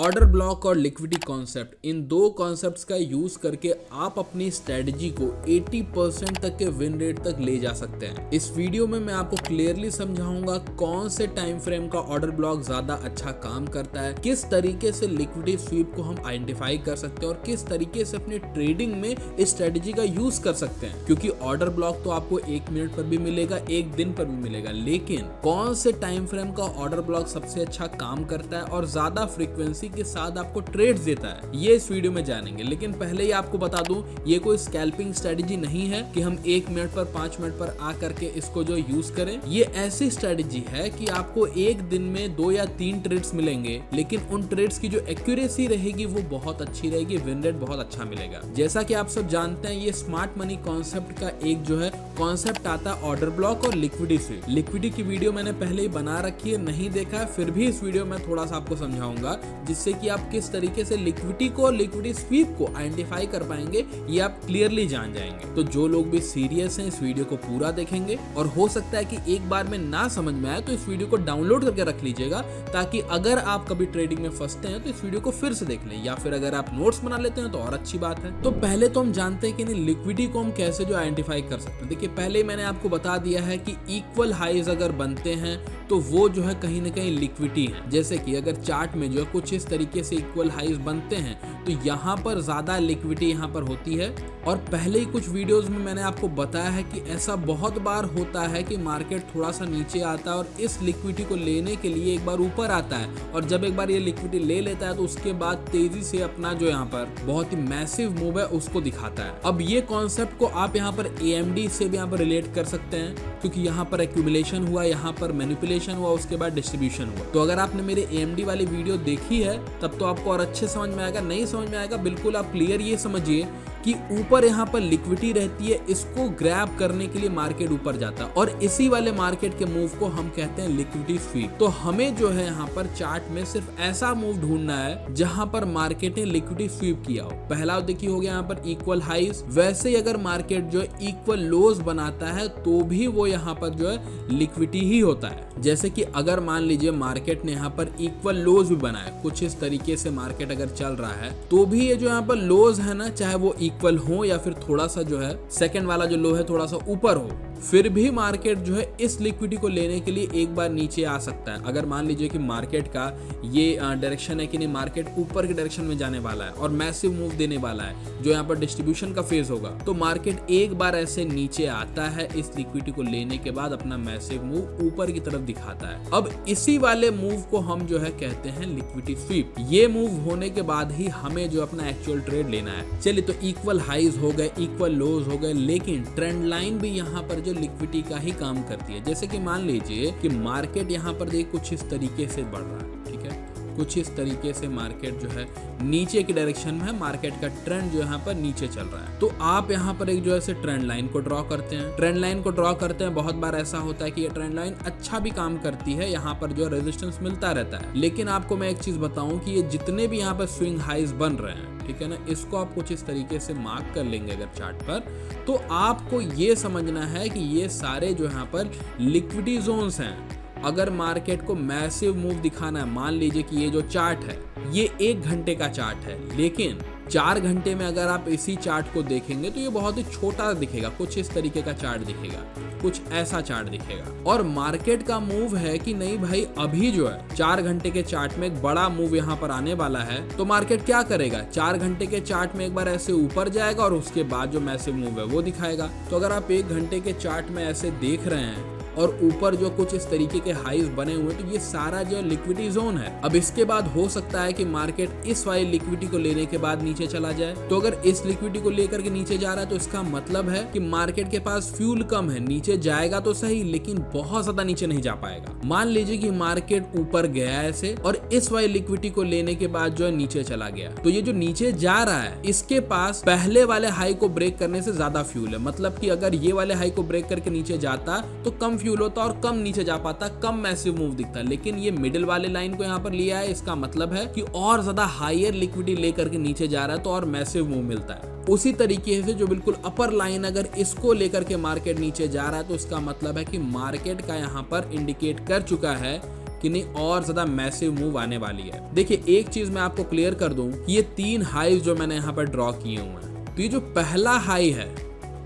Order block और liquidity concept, इन दो concepts का यूज करके आप अपनी स्ट्रेटजी को 80% तक के विन रेट तक ले जा सकते हैं। इस वीडियो में मैं आपको क्लियरली समझाऊंगा कौन से टाइम फ्रेम का ऑर्डर ब्लॉक ज्यादा अच्छा काम करता है, किस तरीके से लिक्विडिटी स्वीप को हम आइडेंटिफाई कर सकते हैं और किस तरीके से अपनी ट्रेडिंग में इस स्ट्रेटजी का यूज कर सकते हैं। क्योंकि ऑर्डर ब्लॉक तो आपको 1 मिनट पर भी मिलेगा, 1 दिन पर भी मिलेगा, लेकिन कौन से टाइम फ्रेम का ऑर्डर ब्लॉक सबसे अच्छा काम करता है और ज्यादा फ्रीक्वेंसी के साथ आपको ट्रेड्स देता है, ये इस वीडियो में जानेंगे। लेकिन पहले ही आपको बता दूं, ये कोई स्कैल्पिंग स्ट्रेटजी नहीं है कि हम 1 मिनट पर 5 मिनट पर आ करके इसको जो यूज करें। ये ऐसी स्ट्रेटजी है कि आपको एक दिन में 2 या 3 ट्रेड्स मिलेंगे, लेकिन उन ट्रेड्स की जो एक्यूरेसी रहेगी वो बहुत अच्छी रहेगी, विन रेट बहुत अच्छा मिलेगा। जैसा कि आप सब जानते हैं, ये स्मार्ट मनी कॉन्सेप्ट का एक जो है कॉन्सेप्ट आता है ऑर्डर ब्लॉक और लिक्विडिटी स्वीप। लिक्विडिटी की वीडियो मैंने पहले ही बना रखी है, नहीं देखा है, फिर भी इस वीडियो में थोड़ा सा आपको समझाऊंगा जिससे कि आप किस तरीके से लिक्विडिटी को, लिक्विडिटी स्वीप को आइडेंटिफाई कर पाएंगे, ये आप क्लियरली जान जाएंगे। तो जो लोग भी सीरियस हैं इस वीडियो को पूरा देखेंगे, और हो सकता है कि एक बार में ना समझ में आए तो इस वीडियो को डाउनलोड करके रख लीजिएगा, ताकि अगर आप कभी ट्रेडिंग में फंसते हैं तो इस वीडियो को फिर से देख लें, या फिर अगर आप नोट्स बना लेते हैं तो और अच्छी बात है। तो पहले तो हम जानते हैं कि लिक्विडिटी को हम कैसे जो आइडेंटिफाई कर सकते हैं। देखिए, पहले मैंने आपको बता दिया है कि इक्वल हाईज अगर बनते हैं तो वो जो है कहीं ना कहीं लिक्विडिटी है। जैसे कि अगर चार्ट में जो है कुछ इस तरीके से इक्वल हाईज बनते हैं तो यहाँ पर ज्यादा लिक्विडिटी यहाँ पर होती है। और पहले ही कुछ वीडियोस में मैंने आपको बताया है कि ऐसा बहुत बार होता है कि मार्केट थोड़ा सा नीचे आता है और इस लिक्विडिटी को लेने के लिए एक बार ऊपर आता है, और जब एक बार ये लिक्विडिटी ले लेता है तो उसके बाद तेजी से अपना जो यहाँ पर बहुत ही मैसिव मूव है उसको दिखाता है। अब ये कॉन्सेप्ट को आप यहाँ पर AMD से भी यहाँ पर रिलेट कर सकते हैं, क्योंकि यहाँ पर एक्यूमुलेशन हुआ, यहाँ पर मैनिपुलेशन हुआ, उसके बाद डिस्ट्रीब्यूशन हुआ। तो अगर आपने मेरे AMD वाली वीडियो देखी है तब तो आपको और अच्छे समझ में आएगा, नहीं समझ में आएगा बिल्कुल आप क्लियर ये समझिए कि ऊपर यहाँ पर लिक्विडिटी रहती है, इसको ग्रैब करने के लिए मार्केट ऊपर जाता है, और इसी वाले मार्केट के मूव को हम कहते हैं लिक्विडिटी स्वीप। तो हमें जो है यहाँ पर चार्ट में सिर्फ ऐसा मूव ढूंढना है जहां पर मार्केट ने लिक्विडिटी स्वीप किया हो। पहला देखिए हो गया यहाँ पर इक्वल हाईज। वैसे ही अगर मार्केट जो है इक्वल लोज बनाता है तो भी वो यहाँ पर जो है लिक्विडिटी ही होता है। जैसे कि अगर मान लीजिए मार्केट ने यहाँ पर इक्वल लोज भी बनाया, कुछ इस तरीके से मार्केट अगर चल रहा है, तो भी ये जो यहाँ पर लोज है ना, चाहे वो इक्वल हो या फिर थोड़ा सा जो है सेकंड वाला जो लो है थोड़ा सा ऊपर हो, फिर भी मार्केट जो है इस लिक्विडिटी को लेने के लिए एक बार नीचे आ सकता है। अगर मान लीजिए कि मार्केट का ये डायरेक्शन है कि नहीं, मार्केट ऊपर के डायरेक्शन में जाने वाला है और मैसिव मूव देने वाला है, जो यहाँ पर डिस्ट्रीब्यूशन का फेज होगा, तो मार्केट एक बार ऐसे नीचे आता है, इस लिक्विडिटी को लेने के बाद अपना मैसिव मूव ऊपर की तरफ दिखाता है। अब इसी वाले मूव को हम जो है कहते हैं लिक्विडिटी स्वीप। ये मूव होने के बाद ही हमें जो अपना एक्चुअल ट्रेड लेना है। चलिए, तो इक्वल हाईज हो गए, इक्वल लोज हो गए, लेकिन ट्रेंड लाइन भी यहाँ पर जो लिक्विडिटी का ही काम करती है। जैसे कि मान लीजिए कि मार्केट यहाँ पर देखिए कुछ इस तरीके से बढ़ रहा है, ठीक है, कुछ इस तरीके से मार्केट जो है नीचे की डायरेक्शन में है, मार्केट का ट्रेंड जो यहाँ पर नीचे चल रहा है। तो आप यहाँ पर एक जो है ट्रेंड लाइन को ड्रॉ करते हैं। ट्रेंड लाइन को ड्रॉ करते हैं, बहुत बार ऐसा होता है कि ये ट्रेंड लाइन अच्छा भी काम करती है, यहाँ पर जो रेजिस्टेंस मिलता रहता है। लेकिन आपको मैं एक चीज बताऊं कि ये जितने भी यहाँ पर स्विंग हाइज बन रहे हैं, ठीक है ना, इसको आप कुछ इस तरीके से मार्क कर लेंगे अगर चार्ट पर, तो आपको ये समझना है कि ये सारे जो यहाँ पर लिक्विडिटी जोन्स हैं। अगर मार्केट को मैसिव मूव दिखाना है, मान लीजिए कि ये जो चार्ट है ये 1 घंटे का चार्ट है, लेकिन 4 घंटे में अगर आप इसी चार्ट को देखेंगे तो ये बहुत ही छोटा दिखेगा, कुछ इस तरीके का चार्ट दिखेगा, कुछ ऐसा चार्ट दिखेगा। और मार्केट का मूव है कि नहीं भाई, अभी जो है 4 घंटे के चार्ट में एक बड़ा मूव यहाँ पर आने वाला है, तो मार्केट क्या करेगा, 4 घंटे के चार्ट में एक बार ऐसे ऊपर जाएगा और उसके बाद जो मैसिव मूव है वो दिखाएगा। तो अगर आप 1 घंटे के चार्ट में ऐसे देख रहे हैं और ऊपर जो कुछ इस तरीके के हाईज बने हुए, तो ये सारा जो लिक्विडिटी जोन है। अब इसके बाद हो सकता है कि मार्केट इस वाली लिक्विडिटी को लेने के बाद नीचे चला जाए। तो अगर इस लिक्विडिटी को लेकर के नीचे जा रहा है तो इसका मतलब है कि मार्केट के पास फ्यूल कम है, नीचे जाएगा तो सही लेकिन बहुत ज्यादा नीचे नहीं जा पाएगा। मान लीजिए कि मार्केट ऊपर गया ऐसे और इस वाली लिक्विडिटी को लेने के बाद जो है नीचे चला गया, तो ये जो नीचे जा रहा है इसके पास पहले वाले हाई को ब्रेक करने से ज्यादा फ्यूल है। मतलब कि अगर ये वाले हाई को ब्रेक करके नीचे जाता तो कम फ्यूल होता और कम नीचे जा पाता, कम मैसिव मूव दिखता, लेकिन ये मिडिल वाले लाइन को यहाँ पर लिया है। इसका मतलब है कि और ज्यादा हायर लिक्विडिटी लेकर के नीचे जा रहा है तो और मैसिव मूव मिलता है। उसी तरीके से जो बिल्कुल अपर लाइन अगर इसको लेकर के मार्केट नीचे जा रहा है तो इसका मतलब है कि मार्केट का यहाँ पर इंडिकेट कर चुका है कि नहीं और ज्यादा मैसिव मूव आने वाली है। देखिए एक चीज मैं आपको क्लियर कर दूं, ये 3 हाईज जो मैंने यहाँ पर ड्रॉ किए हुए हैं, तो ये जो पहला हाई है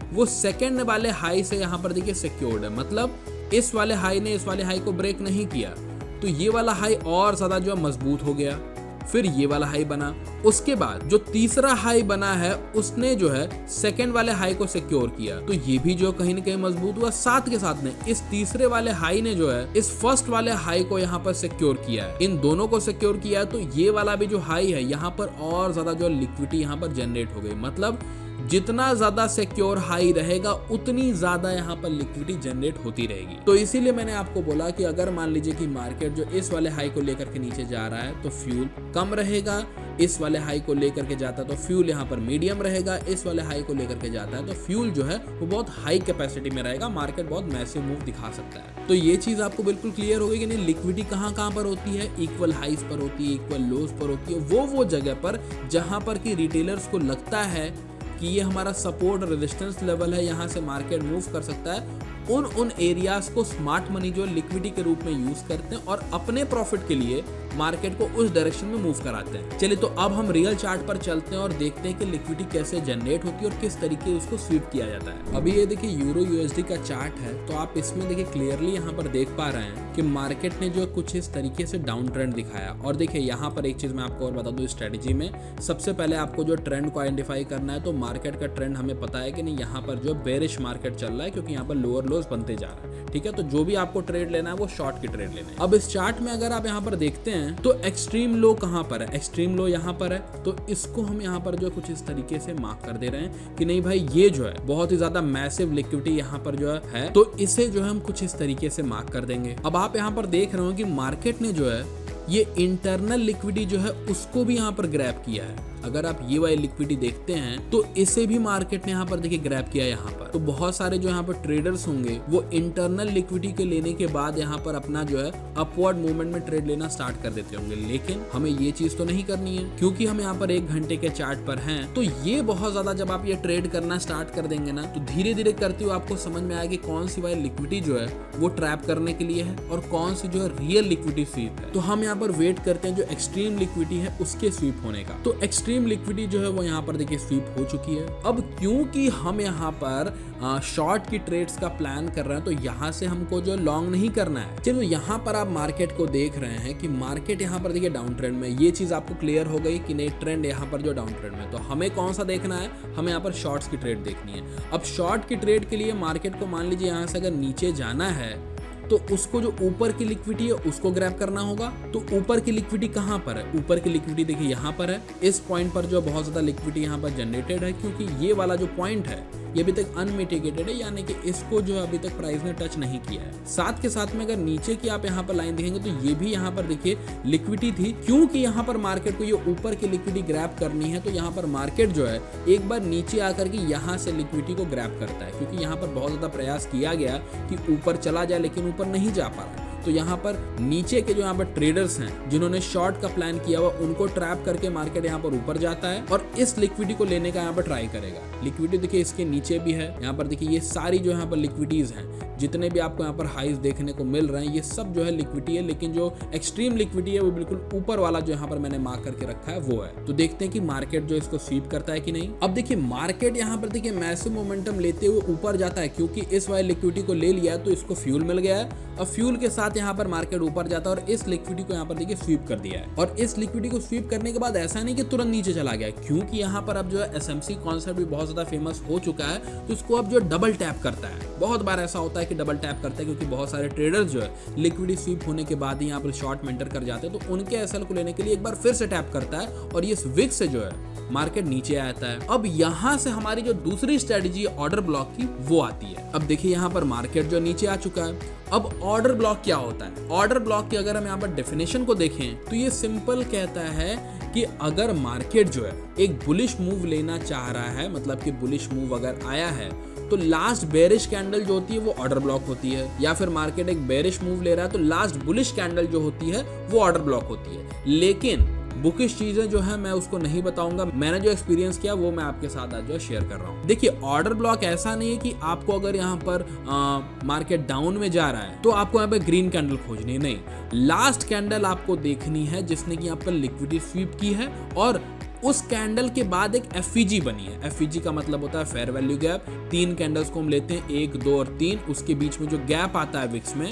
वो सेकेंड वाले हाई से यहाँ पर देखिए सिक्योर्ड है, मतलब इस वाले हाई ने इस वाले हाई को ब्रेक नहीं किया, तो ये वाला हाई और ज्यादा जो मजबूत हो गया। फिर ये वाला हाई बना, उसके बाद जो तीसरा हाई बना है उसने जो है सेकेंड वाले हाई को सिक्योर किया, तो ये भी जो कहीं ना कहीं मजबूत हुआ। साथ के साथ में इस तीसरे वाले हाई ने जो है इस फर्स्ट वाले हाई को यहाँ पर सिक्योर किया है, इन दोनों को सिक्योर किया है। तो ये वाला भी जो हाई है यहाँ पर और ज्यादा जो लिक्विडिटी यहाँ पर जनरेट हो गई, मतलब जितना ज्यादा सिक्योर हाई रहेगा उतनी ज्यादा यहाँ पर लिक्विडिटी जनरेट होती रहेगी। तो इसीलिए मैंने आपको बोला कि अगर मान लीजिए कि मार्केट जो इस वाले हाई को लेकर के नीचे जा रहा है तो फ्यूल कम रहेगा, इस वाले हाई को लेकर के जाता है तो फ्यूल यहाँ पर मीडियम रहेगा, इस वाले हाई को लेकर के जाता है तो फ्यूल जो है वो बहुत हाई कैपेसिटी में रहेगा, मार्केट बहुत मैसिव मूव दिखा सकता है। तो ये चीज आपको बिल्कुल क्लियर हो गई कि नहीं लिक्विडिटी कहाँ पर होती है, इक्वल हाइज पर होती है, इक्वल लोज पर होती है, वो जगह पर जहां पर कि रिटेलर्स को लगता है कि ये हमारा सपोर्ट रेजिस्टेंस लेवल है, यहाँ से मार्केट मूव कर सकता है, उन एरियाज को स्मार्ट मनी जो लिक्विडिटी के रूप में यूज करते हैं और अपने प्रॉफिट के लिए मार्केट को उस डायरेक्शन में मूव कराते हैं। चलिए तो अब हम रियल चार्ट पर चलते हैं और देखते हैं कि लिक्विडिटी कैसे जनरेट होती है और किस तरीके उसको स्वीप किया जाता है। अभी ये देखिए यूरो यूएसडी का चार्ट है, तो आप इसमें देखिए क्लियरली यहाँ पर देख पा रहे हैं कि मार्केट ने जो कुछ इस तरीके से डाउन ट्रेंड दिखाया। और देखिए यहाँ पर एक चीज मैं आपको और बता दूं, स्ट्रेटेजी में सबसे पहले आपको जो ट्रेंड को आइडेंटिफाई करना है, तो मार्केट का ट्रेंड हमें पता है कि नहीं यहाँ पर जो बेरिश मार्केट चल रहा है, क्योंकि यहाँ पर लोअर लोज बनते जा रहा है। ठीक है, तो जो भी आपको ट्रेड लेना है वो शॉर्ट की ट्रेड लेना है। अब इस चार्ट में अगर आप यहाँ पर देखते हैं तो एक्सट्रीम लो कहाँ पर है, एक्सट्रीम लो यहाँ पर है, तो इसको हम यहाँ पर जो कुछ इस तरीके से मार्क कर दे रहे हैं कि नहीं भाई ये जो है बहुत ही ज्यादा मैसिव लिक्विडिटी यहाँ पर जो है, तो इसे जो है हम कुछ इस तरीके से मार्क कर देंगे। अब आप यहाँ पर देख रहे हो कि मार्केट ने जो है ये इंटरनल लिक्विडिटी जो है उसको भी यहाँ पर ग्रैब किया है। अगर आप ये वाली लिक्विडिटी देखते हैं तो इसे भी मार्केट ने यहाँ पर देखिए ग्रैब किया यहाँ पर। तो बहुत सारे जो यहाँ पर ट्रेडर्स होंगे वो इंटरनल लिक्विडिटी के लेने के बाद यहाँ पर अपना जो है अपवर्ड मूवमेंट में ट्रेड लेना स्टार्ट कर देते होंगे, लेकिन हमें ये चीज तो नहीं करनी है, क्योंकि हम यहाँ पर 1 घंटे के चार्ट पर हैं। तो ये बहुत ज्यादा जब आप ये ट्रेड करना स्टार्ट कर देंगे ना, तो धीरे धीरे करते हुए आपको समझ में आएगी कौन सी वाली लिक्विडिटी जो है वो ट्रैप करने के लिए है और कौन सी जो है रियल लिक्विडिटी स्वीप है। तो हम यहाँ पर वेट करते हैं जो एक्सट्रीम लिक्विडिटी है उसके स्वीप होने का। तो एक्सट्रीम लिक्विडिटी जो है वो यहाँ पर देखिए स्वीप हो चुकी है। अब क्योंकि हम यहाँ पर शॉर्ट की ट्रेड्स का प्लान कर रहे हैं, तो यहाँ से हमको जो लॉन्ग नहीं करना है। चलो यहाँ पर आप मार्केट को देख रहे हैं कि मार्केट यहाँ पर देखिए डाउन ट्रेंड में, ये चीज आपको क्लियर हो गई कि नहीं ट्रेंड यहाँ पर जो डाउन ट्रेंड में, तो हमें कौन सा देखना है, हमें यहाँ पर शॉर्ट्स की ट्रेड देखनी है। अब शॉर्ट की ट्रेड के लिए मार्केट को मान लीजिए यहाँ से अगर नीचे जाना है तो उसको जो ऊपर की लिक्विडिटी है उसको ग्रैब करना होगा। तो ऊपर की लिक्विडिटी कहाँ पर है, ऊपर की लिक्विडिटी देखिए यहाँ पर है, इस पॉइंट पर जो बहुत ज्यादा लिक्विडिटी यहाँ पर जनरेटेड है, क्योंकि ये वाला जो पॉइंट है ये अभी तक अनमिटिगेटेड है, यानी कि इसको जो अभी तक प्राइस ने टच नहीं किया है। साथ के साथ में अगर नीचे की आप यहाँ पर लाइन देखेंगे तो ये भी यहाँ पर देखिए लिक्विडिटी थी, क्योंकि यहाँ पर मार्केट को ये ऊपर की लिक्विडिटी ग्रैब करनी है, तो यहाँ पर मार्केट जो है एक बार नीचे आकर के यहाँ से लिक्विडिटी को ग्रैब करता है, क्योंकि यहाँ पर बहुत ज्यादा प्रयास किया गया कि ऊपर चला जाए लेकिन ऊपर नहीं जा पा रहा। तो यहाँ पर नीचे के जो यहाँ पर ट्रेडर्स हैं जिन्होंने शॉर्ट का प्लान किया हुआ, उनको ट्रैप करके मार्केट यहाँ पर ऊपर जाता है और इस लिक्विडिटी को लेने का यहाँ पर ट्राई करेगा। लिक्विडिटी देखिए इसके नीचे भी है, यहाँ पर देखिए ये सारी जो यहाँ पर लिक्विडिटीज हैं, जितने भी आपको यहाँ पर हाइज देखने को मिल रहे हैं ये सब जो है लिक्विडिटी है, लेकिन जो एक्सट्रीम लिक्विडिटी है वो बिल्कुल ऊपर वाला जो यहाँ पर मैंने मार्क करके रखा है वो है। तो देखते हैं कि मार्केट जो इसको स्वीप करता है कि नहीं। अब देखिए मार्केट यहाँ पर देखिए मैसिव मोमेंटम लेते हुए ऊपर जाता है, क्योंकि इस वाली लिक्विडिटी को ले लिया है तो इसको फ्यूल मिल गया है। अब फ्यूल के साथ यहाँ पर मार्केट ऊपर जाता है और इस लिक्विडिटी को यहाँ पर देखिए स्वीप कर दिया है। और इस लिक्विडिटी को स्वीप करने के बाद ऐसा नहीं कि तुरंत नीचे चला गया, क्योंकि यहाँ पर अब जो है एसएमसी कॉन्सेप्ट भी बहुत ज्यादा फेमस हो चुका है, तो इसको अब जो डबल टैप करता है। बहुत बार ऐसा होता है कि डबल टैप करता है, क्योंकि बहुत सारे ट्रेडर्स जो है लिक्विडिटी स्वीप होने के बाद ही यहाँ पर शॉर्ट में एंटर कर जाते हैं, तो उनके एसएल को लेने के लिए एक बार फिर से टैप करता है और ये विक से जो है मार्केट नीचे आता है। अब यहाँ से हमारी जो दूसरी स्ट्रेटेजी ऑर्डर ब्लॉक की वो आती है। अब देखिए यहाँ पर मार्केट जो नीचे आ चुका है। अब ऑर्डर ब्लॉक क्या होता है, ऑर्डर ब्लॉक की अगर हम यहाँ पर डेफिनेशन को देखें तो ये सिंपल कहता है कि अगर मार्केट जो है एक बुलिश मूव लेना चाह रहा है, मतलब कि बुलिश मूव अगर आया है तो लास्ट बेरिश कैंडल जो होती है वो ऑर्डर ब्लॉक होती है, या फिर मार्केट एक बेरिश मूव ले रहा है तो लास्ट बुलिश कैंडल जो होती है वो ऑर्डर ब्लॉक होती है। लेकिन बुकिश चीजें जो है मैं उसको नहीं बताऊंगा। मैंने जो एक्सपीरियंस किया वो मैं आपके साथ आज जो शेयर कर रहा हूँ। देखिए, ऑर्डर ब्लॉक ऐसा नहीं है कि आपको अगर यहाँ पर मार्केट डाउन में जा रहा है तो आपको यहाँ पे ग्रीन कैंडल खोजनी है, नहीं। लास्ट कैंडल आपको देखनी है जिसने कि यहाँ पर लिक्विडिटी स्वीप की है और उस कैंडल के बाद एक एफईजी बनी है। एफईजी का मतलब होता है फेयर वैल्यू गैप। 3 कैंडल्स को हम लेते हैं, 1, 2 और 3, उसके बीच में जो गैप आता है विक्स में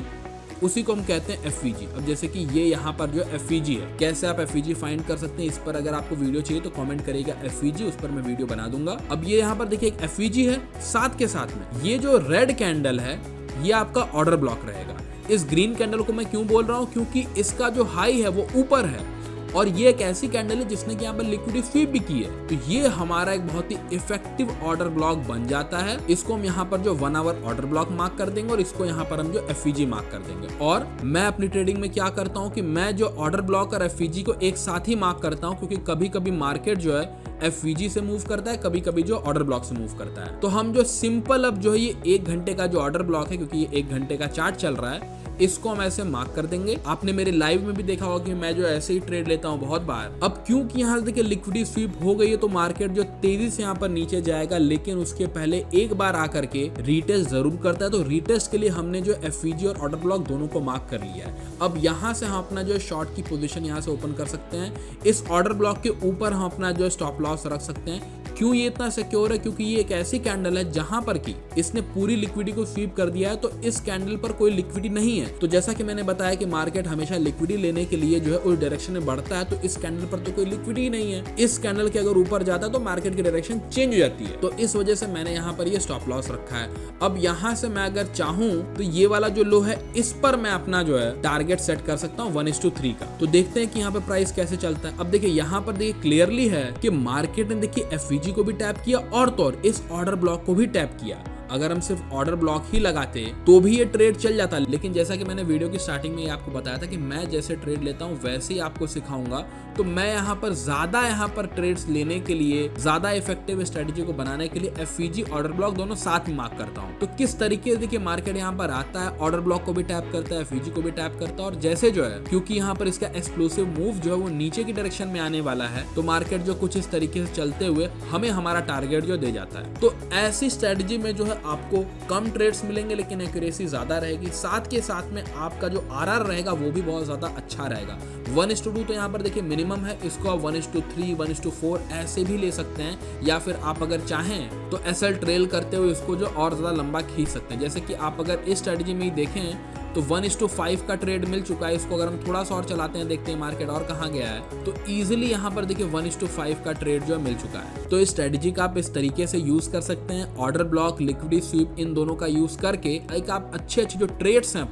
उसी को हम कहते हैं एफईजी। अब जैसे कि ये यहाँ पर जो एफईजी है, कैसे आप एफईजी फाइंड कर सकते हैं, इस पर अगर आपको वीडियो चाहिए तो कमेंट करिएगा एफईजी, उस पर मैं वीडियो बना दूंगा। अब ये यहाँ पर देखिए एक एफईजी है, साथ के साथ में ये जो रेड कैंडल है ये आपका ऑर्डर ब्लॉक रहेगा। इस ग्रीन कैंडल को मैं क्यों बोल रहा हूँ, क्योंकि इसका जो हाई है वो ऊपर है और ये एक ऐसी कैंडल है जिसने कि यहाँ पर लिक्विडिटी स्वीप भी की है। तो ये हमारा एक बहुत ही इफेक्टिव ऑर्डर ब्लॉक बन जाता है। इसको हम यहाँ पर जो 1 आवर ऑर्डर ब्लॉक मार्क कर देंगे और इसको यहाँ पर हम जो एफईजी मार्क कर देंगे। और मैं अपनी ट्रेडिंग में क्या करता हूँ कि मैं जो ऑर्डर ब्लॉक और एफईजी को एक साथ ही मार्क करता हूँ, क्योंकि कभी कभी मार्केट जो है एफईजी से मूव करता है, कभी कभी जो ऑर्डर ब्लॉक से मूव करता है। तो हम जो सिंपल अब जो है ये 1 घंटे का जो ऑर्डर ब्लॉक है, क्योंकि ये 1 घंटे का चार्ट चल रहा है, इसको हम ऐसे मार्क कर देंगे। आपने मेरे लाइव में भी देखा होगा कि मैं जो ऐसे ही ट्रेड लेता हूँ बहुत बार। अब क्योंकि यहाँ देखिए लिक्विडिटी स्वीप हो गई है तो मार्केट जो तेजी से यहाँ पर नीचे जाएगा, लेकिन उसके पहले एक बार आकर के रीटेस्ट जरूर करता है। तो रीटेस्ट के लिए हमने जो एफईजी और ऑर्डर ब्लॉक दोनों को मार्क कर लिया है। अब यहाँ से हम अपना जो शॉर्ट की पोजीशन यहाँ से ओपन कर सकते हैं। इस ऑर्डर ब्लॉक के ऊपर हम अपना जो स्टॉप लॉस रख सकते हैं। क्यों ये इतना सिक्योर है, क्योंकि ये एक ऐसी कैंडल है जहां पर की इसने पूरी लिक्विडिटी को स्वीप कर दिया है, तो इस कैंडल पर कोई लिक्विडिटी नहीं है। तो जैसा कि मैंने बताया कि मार्केट हमेशा लिक्विडिटी लेने के लिए जो है उस डायरेक्शन में बढ़ता है, तो इस कैंडल पर तो कोई लिक्विडिटी नहीं है। इस कैंडल के अगर ऊपर जाता है तो मार्केट की डायरेक्शन चेंज हो जाती है। तो इस वजह से मैंने यहाँ पर ये स्टॉप लॉस रखा है। अब यहाँ से मैं अगर चाहूँ तो ये वाला जो लो है इस पर मैं अपना जो है टारगेट सेट कर सकता हूँ 1:3 का। तो देखते हैं कि यहाँ पर प्राइस कैसे चलता है। अब देखिए यहाँ पर देखिए क्लियरली है कि मार्केट ने देखिए एफईजी को भी टैप किया और तो और इस ऑर्डर ब्लॉक को भी टैप किया। अगर हम सिर्फ ऑर्डर ब्लॉक ही लगाते तो भी ये ट्रेड चल जाता, लेकिन जैसा कि मैंने वीडियो की स्टार्टिंग में आपको बताया था कि मैं जैसे ट्रेड लेता हूँ वैसे ही आपको सिखाऊंगा। तो मैं यहाँ पर ट्रेड्स लेने के लिए, ज्यादा इफेक्टिव स्ट्रेटेजी को बनाने के लिए एफईजी ऑर्डर ब्लॉक दोनों साथ में मार्क करता हूँ। तो किस तरीके से देखिए मार्केट यहाँ पर आता है, ऑर्डर ब्लॉक को भी टैप करता है, एफईजी को भी टैप करता है, और जैसे जो है क्योंकि यहाँ पर इसका एक्सप्लोसिव मूव जो है वो नीचे की डायरेक्शन में आने वाला है, तो मार्केट जो कुछ इस तरीके से चलते हुए हमें हमारा टारगेट जो दे जाता है। तो ऐसी स्ट्रेटेजी में जो है आपको कम ट्रेड्स मिलेंगे लेकिन एक्यूरेसी ज्यादा रहेगी, साथ के साथ में आपका जो आरआर रहेगा वो भी बहुत ज्यादा अच्छा रहेगा। 1:2 तो यहाँ पर देखिए मिनिमम है, इसको आप 1:3, 1:4 ऐसे भी ले सकते हैं, या फिर आप अगर चाहें तो एसएल ट्रेल करते हुए इसको जो और ज्यादा लंबा खींच सकते हैं। जैसे कि आप अगर इस स्ट्रेटेजी में ही देखें तो 1:5 का ट्रेड मिल चुका है। इसको अगर हम थोड़ा सा और चलाते हैं, देखते हैं मार्केट और कहाँ गया है, तो इजीली यहाँ पर देखिए 1:5 का ट्रेड जो मिल चुका है। तो इस स्ट्रेटेजी का आप इस तरीके से यूज कर सकते हैं। ऑर्डर ब्लॉक, लिक्विडिटी स्वीप, इन दोनों का यूज करके एक आप अच्छे जो ट्रेड्स हैं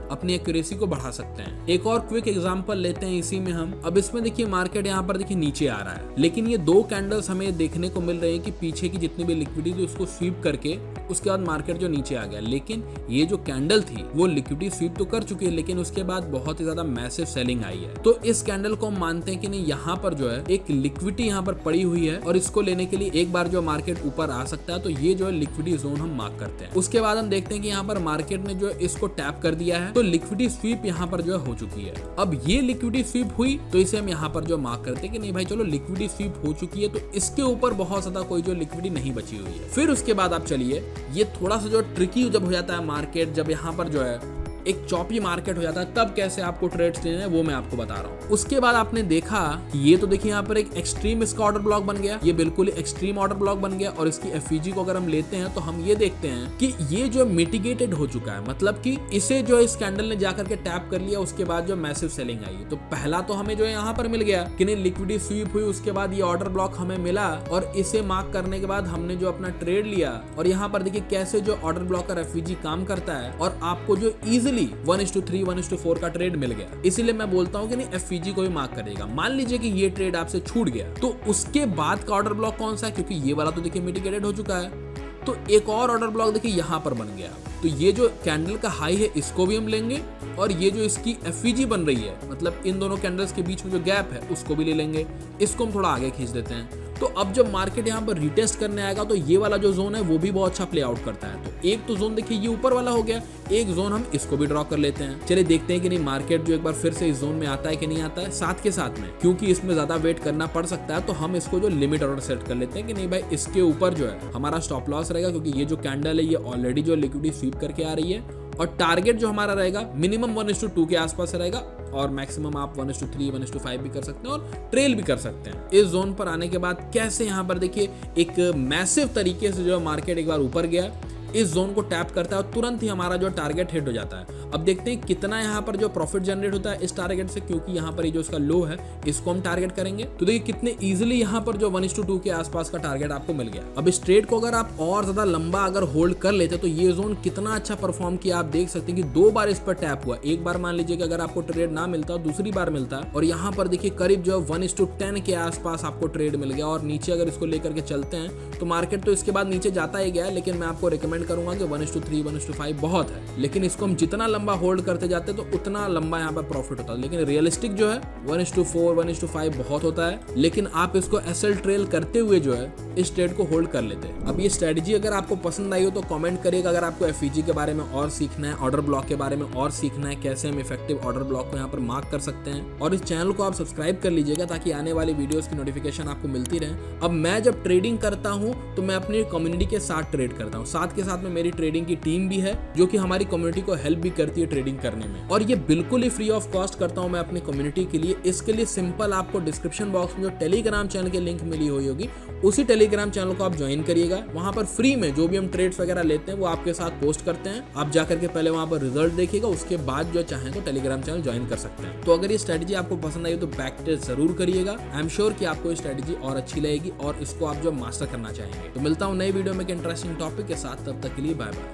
अपनी एक्यूरेसी को बढ़ा सकते हैं। एक और क्विक एग्जांपल लेते हैं इसी में हम। अब इसमें देखिए मार्केट यहाँ पर देखिए नीचे आ रहा है, लेकिन ये 2 कैंडल्स हमें देखने को मिल रहे हैं कि पीछे की जितनी भी लिक्विडिटी थी उसको स्वीप करके उसके बाद मार्केट जो नीचे आ गया। लेकिन ये जो कैंडल थी वो लिक्विडिटी स्वीप तो कर चुकी है, लेकिन उसके बाद बहुत ही ज्यादा मैसिव सेलिंग आई है। तो इस कैंडल को हम मानते हैं कि नहीं, यहाँ पर जो है एक लिक्विडिटी यहाँ पर पड़ी हुई है और इसको लेने के लिए एक बार जो मार्केट ऊपर आ सकता है, तो ये जो है लिक्विडिटी जोन हम मार्क करते हैं। उसके बाद हम देखते हैं कि यहाँ पर मार्केट ने जो है इसको टैप कर दिया है, तो लिक्विडिटी स्वीप यहाँ पर जो है हो चुकी है। अब ये लिक्विडिटी स्वीप हुई तो इसे हम यहाँ पर जो मार्क करते हैं कि नहीं भाई चलो लिक्विडिटी स्वीप हो चुकी है, तो इसके ऊपर बहुत ज्यादा कोई जो लिक्विडिटी नहीं बची हुई है। फिर उसके बाद आप चलिए, ये थोड़ा सा जो ट्रिकी जब हो जाता है मार्केट, जब यहाँ पर जो है एक चॉपी मार्केट हो जाता है, तब कैसे आपको ट्रेड्स लेने हैं वो मैं आपको बता रहा हूँ। उसके बाद आपने देखा ये तो देखिए यहाँ पर एक एक्सट्रीम इसका ऑर्डर ब्लॉक बन गया, ये बिल्कुल एक्सट्रीम ऑर्डर ब्लॉक बन गया। और इसकी एफईजी को अगर हम लेते हैं तो हम ये देखते हैं कि ये जो मिटिगेटेड हो चुका है, मतलब कि इसे जो इस कैंडल ने जाकर के टैप कर लिया, उसके बाद जो मैसिव सेलिंग आई। तो पहला तो हमें जो है यहाँ पर मिल गया कि नहीं लिक्विडिटी स्वीप हुई, उसके बाद ये ऑर्डर ब्लॉक हमें मिला और इसे मार्क करने के बाद हमने जो अपना ट्रेड लिया। और यहाँ पर देखिए कैसे जो ऑर्डर ब्लॉक और एफईजी काम करता है और आपको जो इजिली 1:3, 1:4 का ट्रेड मिल गया। इसीलिए मैं बोलता हूँ कि नहीं एफईजी को भी मार्क करेगा। मान लीजिए कि ये ट्रेड आपसे छूट गया, तो उसके बाद का ऑर्डर ब्लॉक कौन सा है, क्योंकि ये वाला तो देखिए मिटिगेटेड हो चुका है। तो एक और ऑर्डर ब्लॉक देखिए यहाँ पर बन गया। तो ये जो कैंडल का हाई है इसको भी हम लेंगे और ये जो इसकी एफवीजी बन रही है, मतलब इन दोनों कैंडल्स के बीच में जो गैप है उसको भी ले लेंगे। इसको हम थोड़ा आगे खींच देते हैं। तो अब जब मार्केट यहाँ पर रिटेस्ट करने आएगा तो ये वाला जो जोन है वो भी बहुत अच्छा प्ले आउट करता है। तो एक तो जोन देखिए ये ऊपर वाला हो गया, एक जोन हम इसको भी ड्रॉ कर लेते हैं। चलिए देखते हैं कि नहीं मार्केट जो एक बार फिर से इस जोन में आता है कि नहीं आता है। साथ के साथ में क्योंकि इसमें ज्यादा वेट करना पड़ सकता है तो हम इसको जो लिमिट ऑर्डर सेट कर लेते हैं कि नहीं भाई इसके ऊपर जो है हमारा स्टॉप लॉस रहेगा, क्योंकि ये जो कैंडल है ये ऑलरेडी जो लिक्विडिटी स्वीप करके आ रही है और टारगेट जो हमारा रहेगा मिनिमम 1:2 के आसपास रहेगा और मैक्सिमम आप 1:3 1:5 भी कर सकते हैं और ट्रेल भी कर सकते हैं। इस जोन पर आने के बाद कैसे यहाँ पर देखिए एक मैसिव तरीके से जो मार्केट एक बार ऊपर गया, इस जोन को टैप करता है और तुरंत ही हमारा जो टारगेट हिट हो जाता है। अब देखते हैं कितना यहाँ पर जो प्रॉफिट जनरेट होता है इस टारगेट से, क्योंकि यहाँ पर ये जो इसका लो है इसको हम टारगेट करेंगे। तो देखिए कितने इजीली यहाँ पर जो 1:2 के आसपास का टारगेट आपको मिल गया। अब इस ट्रेड को अगर आप और ज्यादा लंबा अगर होल्ड कर लेते तो ये जोन कितना अच्छा परफॉर्म किया आप देख सकते हैं कि 2 बार इस पर टैप हुआ। एक बार मान लीजिए कि अगर आपको ट्रेड ना मिलता, दूसरी बार मिलता और यहाँ पर देखिए करीब जो 1:10 के आसपास आपको ट्रेड मिल गया। और नीचे अगर इसको लेकर के चलते हैं तो मार्केट तो इसके बाद नीचे जाता ही गया, लेकिन मैं आपको रिकमेंड करूंगा कि 1:3 1:5 बहुत है, लेकिन इसको हम जितना लंबा होल्ड करते जाते तो उतना लंबा यहाँ पर प्रॉफिट होता है। लेकिन रियलिस्टिक जो है 1:4 1:5 बहुत होता है, लेकिन आप इसको एसएल ट्रेल करते हुए जो है इस ट्रेड को होल्ड कर लेते हैं। अब ये स्ट्रेटजी अगर आपको पसंद आई हो तो कमेंट करिएगा। अगर आपको एफईजी के बारे में और सीखना है, ऑर्डर ब्लॉक के बारे में और सीखना है, कैसे हम इफेक्टिव ऑर्डर ब्लॉक को यहाँ पर मार्क कर सकते हैं, और इस चैनल को आप सब्सक्राइब कर लीजिएगा ताकि आने वाली वीडियोस की नोटिफिकेशन आपको मिलती रहे। अब मैं जब ट्रेडिंग करता हूँ तो मैं अपनी कम्युनिटी के साथ ट्रेड करता हूँ, साथ के साथ में मेरी ट्रेडिंग की टीम भी है जो कि हमारी कम्युनिटी को हेल्प भी करती है ट्रेडिंग करने में, और ये बिल्कुल ही फ्री ऑफ कॉस्ट करता हूँ मैं अपनी कम्युनिटी के लिए। इसके लिए सिंपल आपको डिस्क्रिप्शन बॉक्स में जो टेलीग्राम चैनल की लिंक मिली हुई होगी उसी टेलीग्राम चैनल को आप ज्वाइन करिएगा। वहां पर फ्री में जो भी हम ट्रेड्स वगैरह लेते हैं वो आपके साथ पोस्ट करते हैं। आप जाकर के पहले वहां पर रिजल्ट देखिएगा, उसके बाद जो चाहें तो टेलीग्राम चैनल ज्वाइन कर सकते हैं। तो अगर ये स्ट्रेटजी आपको पसंद आई तो बैक टेस्ट जरूर करिएगा। आई एम श्योर कि आपको ये स्ट्रेटजी और अच्छी लगेगी और इसको आप जो मास्टर करना चाहेंगे। तो मिलता हूँ नई वीडियो में एक इंटरेस्टिंग टॉपिक के साथ, तब तक के लिए बाय बाय।